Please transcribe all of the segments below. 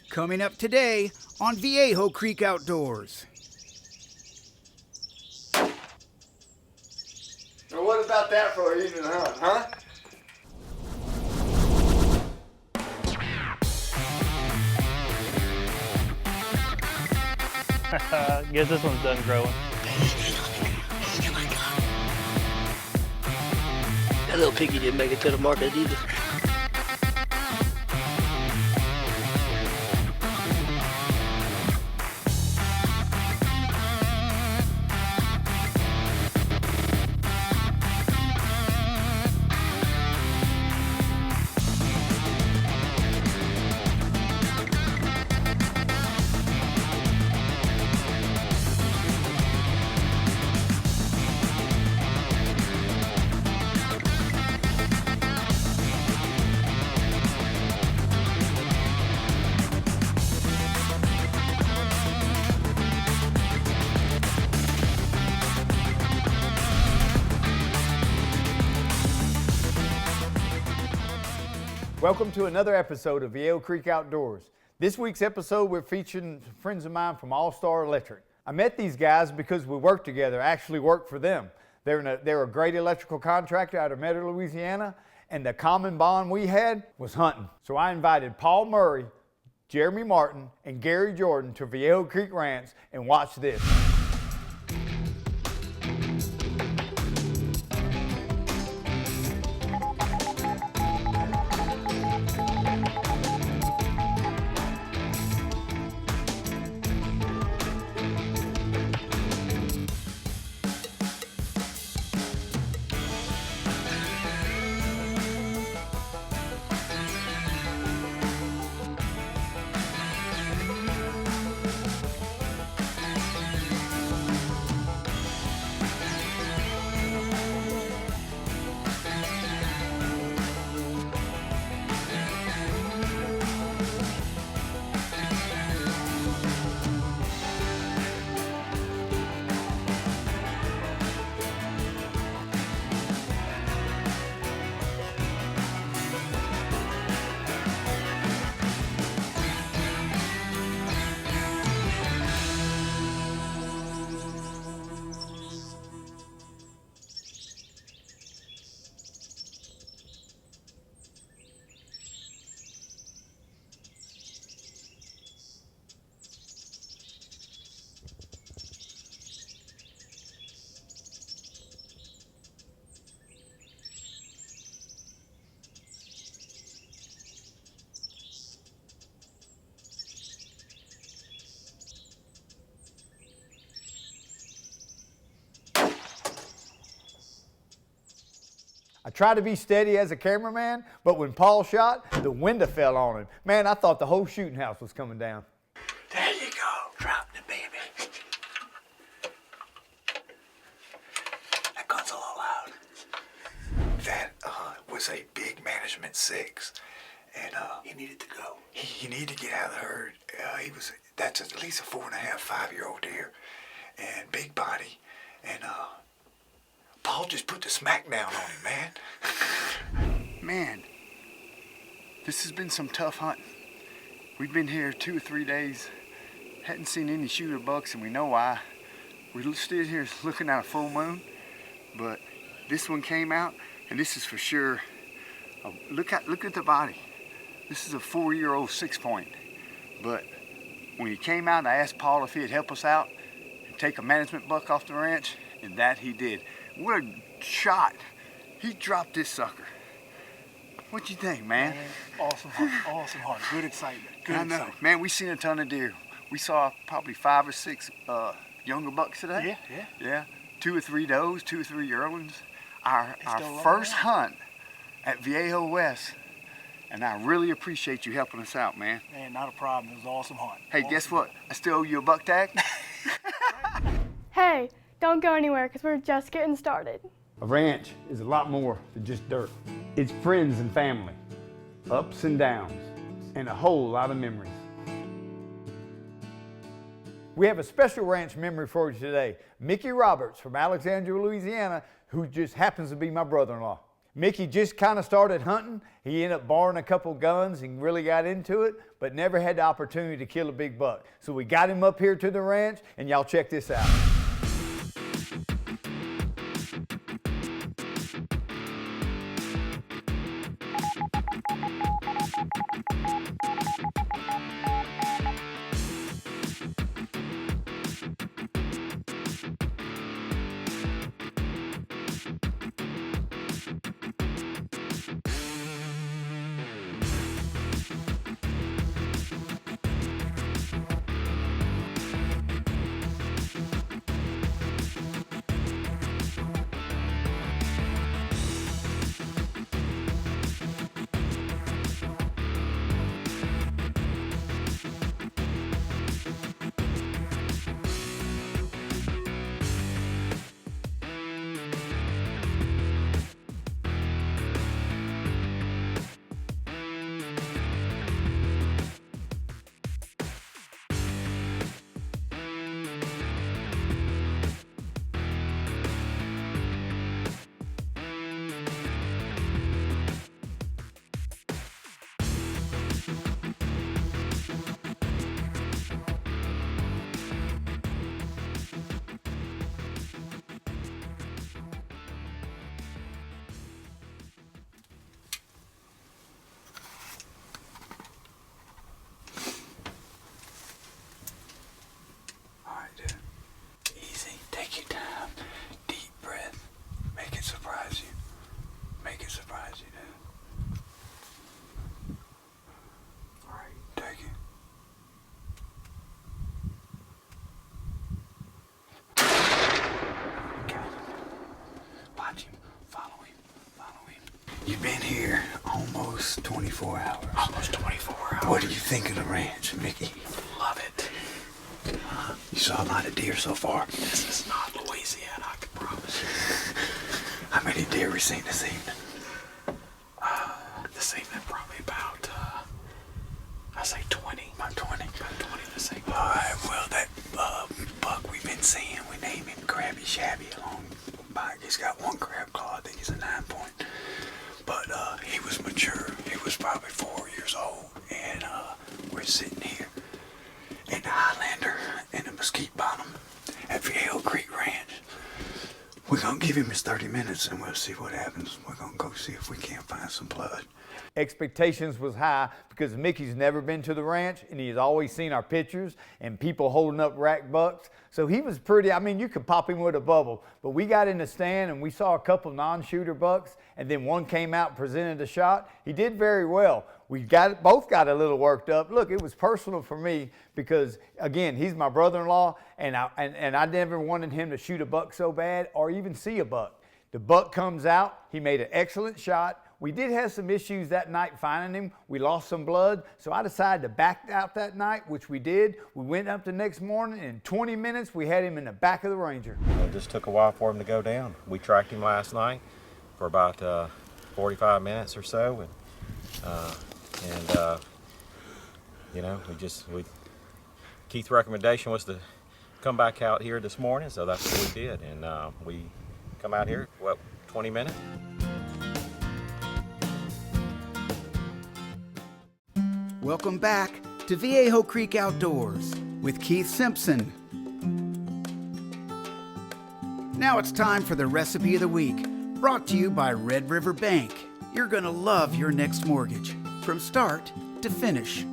Coming up today on Viejo Creek Outdoors. Well, what about that for an evening hunt, huh? Guess this one's done growing. That little piggy didn't make it to the market either. Welcome to another episode of Viejo Creek Outdoors. This week's episode, we're featuring some friends of mine from All-Star Electric. I met these guys because we worked together, actually worked for them. They're a great electrical contractor out of Metro, Louisiana, and the common bond we had was hunting. So I invited Paul Murray, Jeremy Martin, and Gary Jordan to Viejo Creek Ranch and watch this. I tried to be steady as a cameraman, but when Paul shot, the window fell on him. Man, I thought the whole shooting house was coming down. There you go, drop the baby. That gun's a little loud. That was a big management 6, and He needed to go. he needed to get out of the herd. That's at least a 4.5, 5-year-old deer, and big body, and Paul just put the smack down on him, man. Man, this has been some tough hunting. We've been here 2 or 3 days, hadn't seen any shooter bucks, and we know why. We stood here looking at a full moon, but this one came out, and this is for sure. Look at the body. This is a 4-year-old 6-point, but when he came out, I asked Paul if he'd help us out and take a management buck off the ranch, and that he did. What a shot. He dropped this sucker. What you think, man? Awesome hunt, awesome hunt. Good excitement. Good I know. excitement. Man, we seen a ton of deer. We saw probably 5 or 6 younger bucks today. Yeah. 2 or 3 does, 2 or 3 yearlings. Our first hunt at Viejo West, and I really appreciate you helping us out, man. Man, not a problem. It was an awesome hunt. Hey, awesome guess what? I still owe you a buck tag. Hey, don't go anywhere because we're just getting started. A ranch is a lot more than just dirt. It's friends and family, ups and downs, and a whole lot of memories. We have a special ranch memory for you today. Mickey Roberts from Alexandria, Louisiana, who just happens to be my brother-in-law. Mickey just kind of started hunting. He ended up borrowing a couple guns and really got into it, but never had the opportunity to kill a big buck. So we got him up here to the ranch, and y'all check this out. You've been here almost 24 hours. Almost 24 hours. What do you think of the ranch, Mickey? Love it. You saw a lot of deer so far. This is not Louisiana, I can promise you. How many deer we seen this evening? This evening probably about, I say 20. About 20. About 20 this evening. Alright, well that buck we've been seeing, we named him Krabby Shabby along by. He's got one crab claw, I think he's a 9-point. But he was mature. He was probably 4 years old. And we're sitting here in the Highlander in the Mesquite Bottom at Viejo Creek Ranch. We're gonna give him his 30 minutes and we'll see what happens. We're gonna go see if we can't find some blood. Expectations was high because Mickey's never been to the ranch and he's always seen our pictures and people holding up rack bucks. So he was pretty, I mean, you could pop him with a bubble, but we got in the stand and we saw a couple non-shooter bucks and then one came out and presented a shot. He did very well. We both got a little worked up. Look, it was personal for me because, again, he's my brother-in-law and I never wanted him to shoot a buck so bad or even see a buck. The buck comes out, he made an excellent shot. We did have some issues that night finding him. We lost some blood, so I decided to back out that night, which we did. We went up the next morning, and in 20 minutes, we had him in the back of the Ranger. It just took a while for him to go down. We tracked him last night for about 45 minutes or so, you know, Keith's recommendation was to come back out here this morning, so that's what we did, and we come out here, what, 20 minutes? Welcome back to Viejo Creek Outdoors with Keith Simpson. Now it's time for the recipe of the week, brought to you by Red River Bank. You're gonna love your next mortgage, from start to finish.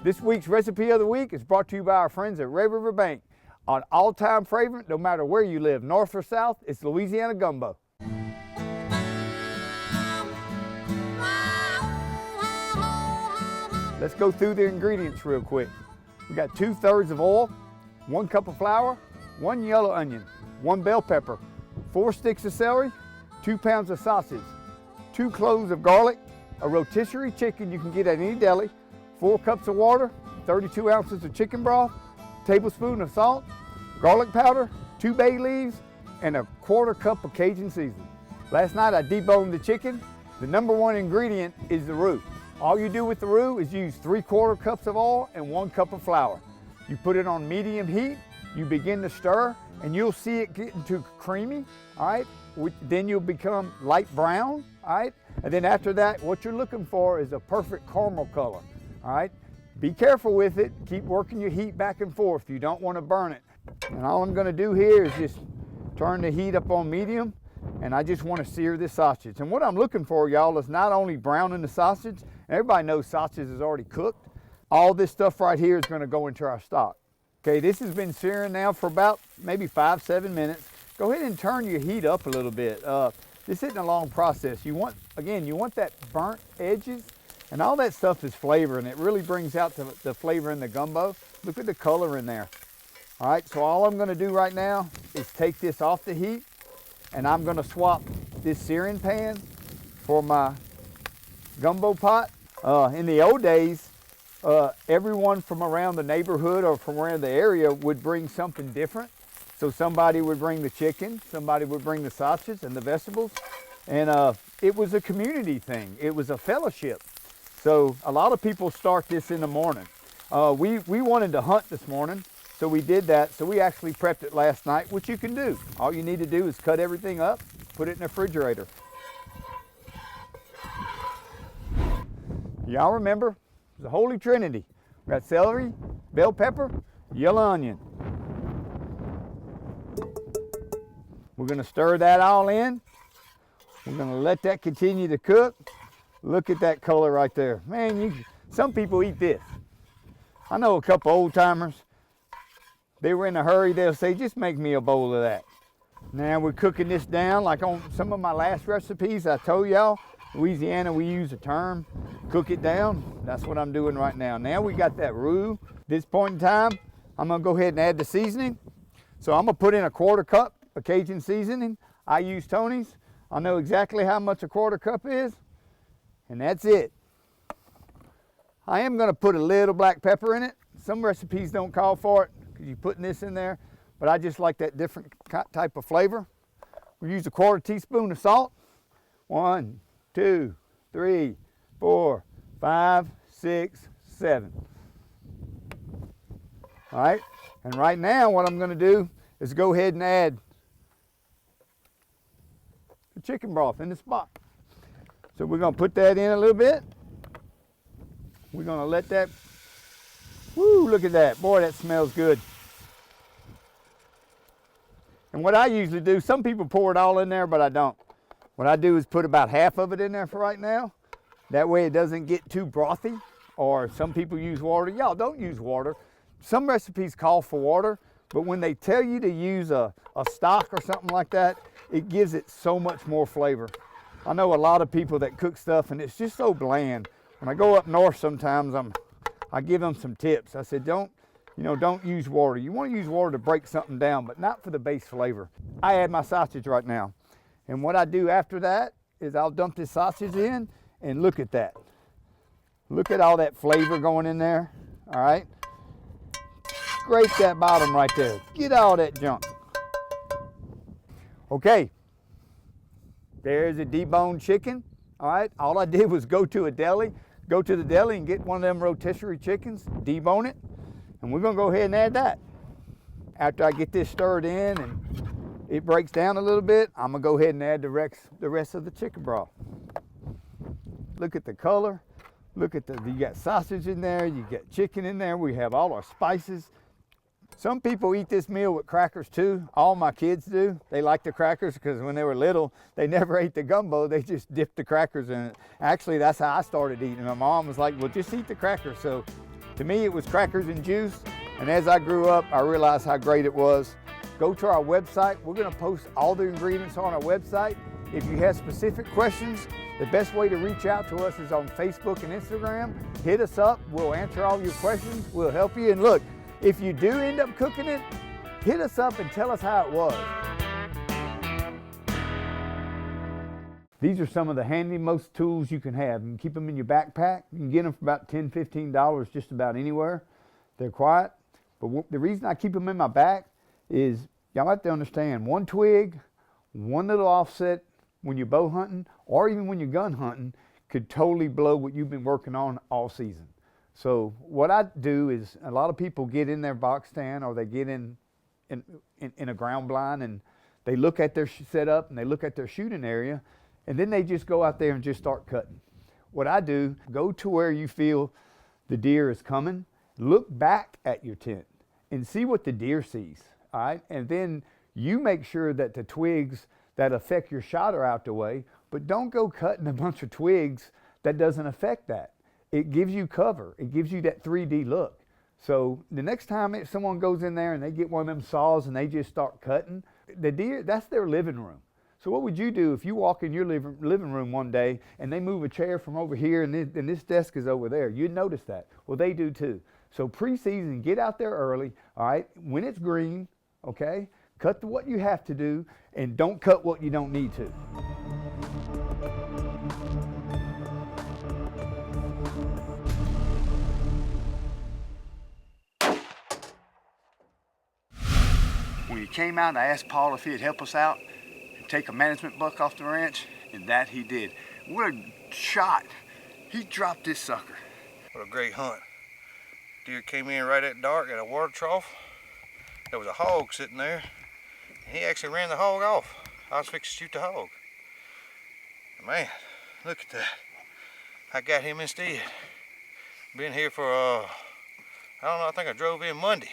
This week's recipe of the week is brought to you by our friends at Red River Bank. An all-time favorite, no matter where you live, north or south, it's Louisiana gumbo. Let's go through the ingredients real quick. We got 2/3 of oil, 1 cup of flour, 1 yellow onion, 1 bell pepper, 4 sticks of celery, 2 pounds of sausage, 2 cloves of garlic, a rotisserie chicken you can get at any deli, 4 cups of water, 32 ounces of chicken broth, tablespoon of salt, garlic powder, 2 bay leaves, and a 1/4 cup of Cajun seasoning. Last night I deboned the chicken. The #1 ingredient is the roux. All you do with the roux is use 3/4 cups of oil and 1 cup of flour. You put it on medium heat, you begin to stir, and you'll see it getting to creamy, all right? Then you'll become light brown, all right? And then after that, what you're looking for is a perfect caramel color, all right? Be careful with it. Keep working your heat back and forth. You don't want to burn it. And all I'm going to do here is just turn the heat up on medium, and I just want to sear this sausage. And what I'm looking for, y'all, is not only browning the sausage. Everybody knows sausage is already cooked. All this stuff right here is going to go into our stock. Okay, this has been searing now for about maybe 5-7 minutes. Go ahead and turn your heat up a little bit. This isn't a long process. You want that burnt edges, and all that stuff is flavor, and it really brings out the flavor in the gumbo. Look at the color in there. All right, so all I'm gonna do right now is take this off the heat, and I'm gonna swap this searing pan for my gumbo pot. In the old days, everyone from around the neighborhood or from around the area would bring something different. So somebody would bring the chicken, somebody would bring the sausage and the vegetables, and it was a community thing. It was a fellowship. So a lot of people start this in the morning. We wanted to hunt this morning, so we did that. So we actually prepped it last night, which you can do. All you need to do is cut everything up, put it in the refrigerator. Y'all remember the Holy Trinity. We got celery, bell pepper, yellow onion. We're gonna stir that all in. We're gonna let that continue to cook. Look at that color right there. Man, some people eat this. I know a couple old timers, they were in a hurry, they'll say, just make me a bowl of that. Now we're cooking this down like on some of my last recipes. I told y'all, Louisiana, we use a term, cook it down. That's what I'm doing right now. Now we got that roux. This point in time, I'm gonna go ahead and add the seasoning. So I'm gonna put in a 1/4 cup of Cajun seasoning. I use Tony's. I know exactly how much a 1/4 cup is, and that's it. I am gonna put a little black pepper in it. Some recipes don't call for it because you're putting this in there, but I just like that different type of flavor. We use a 1/4 teaspoon of salt. 1, 2, 3, 4, 5, 6, 7. All right, and right now what I'm gonna do is go ahead and add the chicken broth in the spot. So we're gonna put that in a little bit. We're gonna let that, whoo, look at that. Boy, that smells good. And what I usually do, some people pour it all in there, but I don't. What I do is put about half of it in there for right now. That way it doesn't get too brothy, or some people use water. Y'all don't use water. Some recipes call for water, but when they tell you to use a stock or something like that, it gives it so much more flavor. I know a lot of people that cook stuff and it's just so bland. When I go up north sometimes, I give them some tips. I said, don't use water. You want to use water to break something down, but not for the base flavor. I add my sausage right now. And what I do after that is I'll dump this sausage in, and look at that. Look at all that flavor going in there, all right? Scrape that bottom right there. Get all that junk. Okay, there's a deboned chicken, all right? All I did was go to the deli and get one of them rotisserie chickens, debone it, and we're gonna go ahead and add that. After I get this stirred in and it breaks down a little bit, I'm gonna go ahead and add the rest of the chicken broth. Look at the color. Look at you got sausage in there, you got chicken in there, we have all our spices. Some people eat this meal with crackers too. All my kids do. They like the crackers because when they were little, they never ate the gumbo. They just dipped the crackers in it. Actually, that's how I started eating. My mom was like, well, just eat the crackers. So to me, it was crackers and juice. And as I grew up, I realized how great it was. Go to our website. We're gonna post all the ingredients on our website. If you have specific questions, the best way to reach out to us is on Facebook and Instagram. Hit us up. We'll answer all your questions. We'll help you. And look, if you do end up cooking it, hit us up and tell us how it was. These are some of the handy-most tools you can have. You can keep them in your backpack. You can get them for about $10, $15 just about anywhere. They're quiet. But the reason I keep them in my back is y'all have to understand, one twig, one little offset when you're bow hunting or even when you're gun hunting could totally blow what you've been working on all season. So what I do is a lot of people get in their box stand or they get in in a ground blind, and they look at their setup and they look at their shooting area, and then they just go out there and just start cutting. What I do, go to where you feel the deer is coming, look back at your tent and see what the deer sees, all right? And then you make sure that the twigs that affect your shot are out the way, but don't go cutting a bunch of twigs that doesn't affect that. It gives you cover. It gives you that 3D look. So the next time someone goes in there and they get one of them saws and they just start cutting, the deer, that's their living room. So what would you do if you walk in your living room one day and they move a chair from over here and this desk is over there? You'd notice that. Well, they do too. So pre-season, get out there early, all right? When it's green, okay? Cut what you have to do and don't cut what you don't need to. When he came out, I asked Paul if he'd help us out and take a management buck off the ranch, and that he did. What a shot. He dropped this sucker. What a great hunt. Deer came in right at dark at a water trough. There was a hog sitting there, and he actually ran the hog off. I was fixing to shoot the hog. Man, look at that. I got him instead. Been here for, I don't know, I think I drove in Monday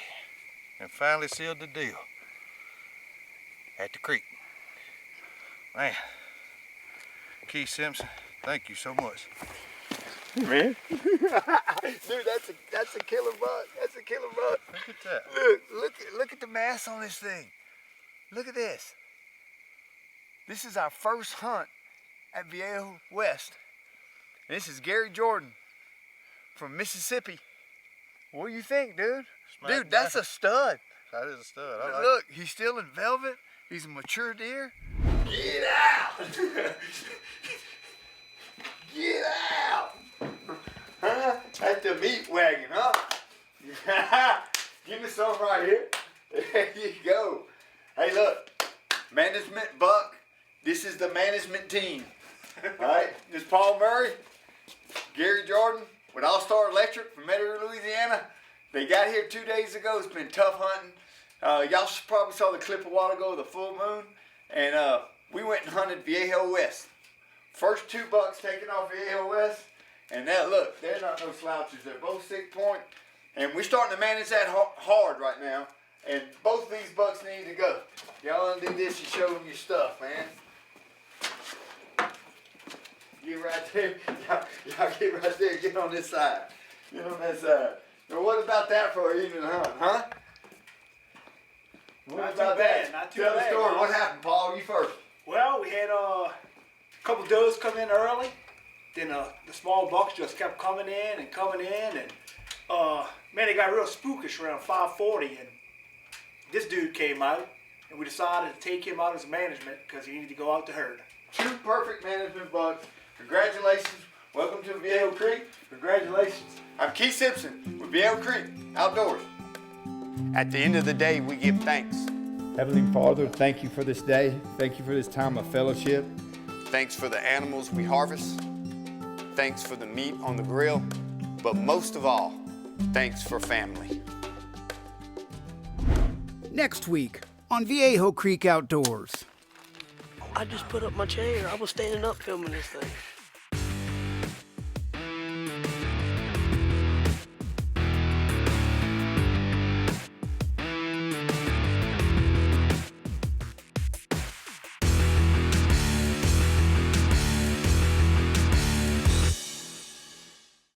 and finally sealed the deal at the creek. Man, Keith Simpson, thank you so much. Man. Dude, that's a killer buck. That's a killer buck. Look at that. Look at the mass on this thing. Look at this. This is our first hunt at Viejo West. And this is Gary Jordan from Mississippi. What do you think, dude? Dude, that's a stud. That is a stud. I like Look, he's still in velvet. He's a mature deer. Get out! Get out! Huh? That's the meat wagon, huh? Give me some right here. There you go. Hey, look. Management buck. This is the management team. All right? This is Paul Murray, Gary Jordan with All-Star Electric from Metairie, Louisiana. They got here 2 days ago. It's been tough hunting. Y'all probably saw the clip a while ago of the full moon. And we went and hunted Viejo West. First 2 bucks taken off Viejo West. And now look, they're not no slouches. They're both 6 point. And we're starting to manage that hard right now. And both of these bucks need to go. Y'all undo this and show them your stuff, man. Get right there. Y'all get right there. Get on this side. Get on that side. Well, what about that for an evening hunt, huh? What Not about too bad, that? not too Tell bad, the story. man. What happened, Paul? You first. Well, we had a couple does come in early. Then the small bucks just kept coming in, and man, they got real spookish around 5:40, and this dude came out, and we decided to take him out as management because he needed to go out to herd. 2 perfect management bucks. Congratulations. Welcome to Viejo Creek. Congratulations. I'm Keith Simpson with Viejo Creek Outdoors. At the end of the day, we give thanks. Heavenly Father, thank you for this day. Thank you for this time of fellowship. Thanks for the animals we harvest. Thanks for the meat on the grill. But most of all, thanks for family. Next week on Viejo Creek Outdoors. I just put up my chair. I was standing up filming this thing.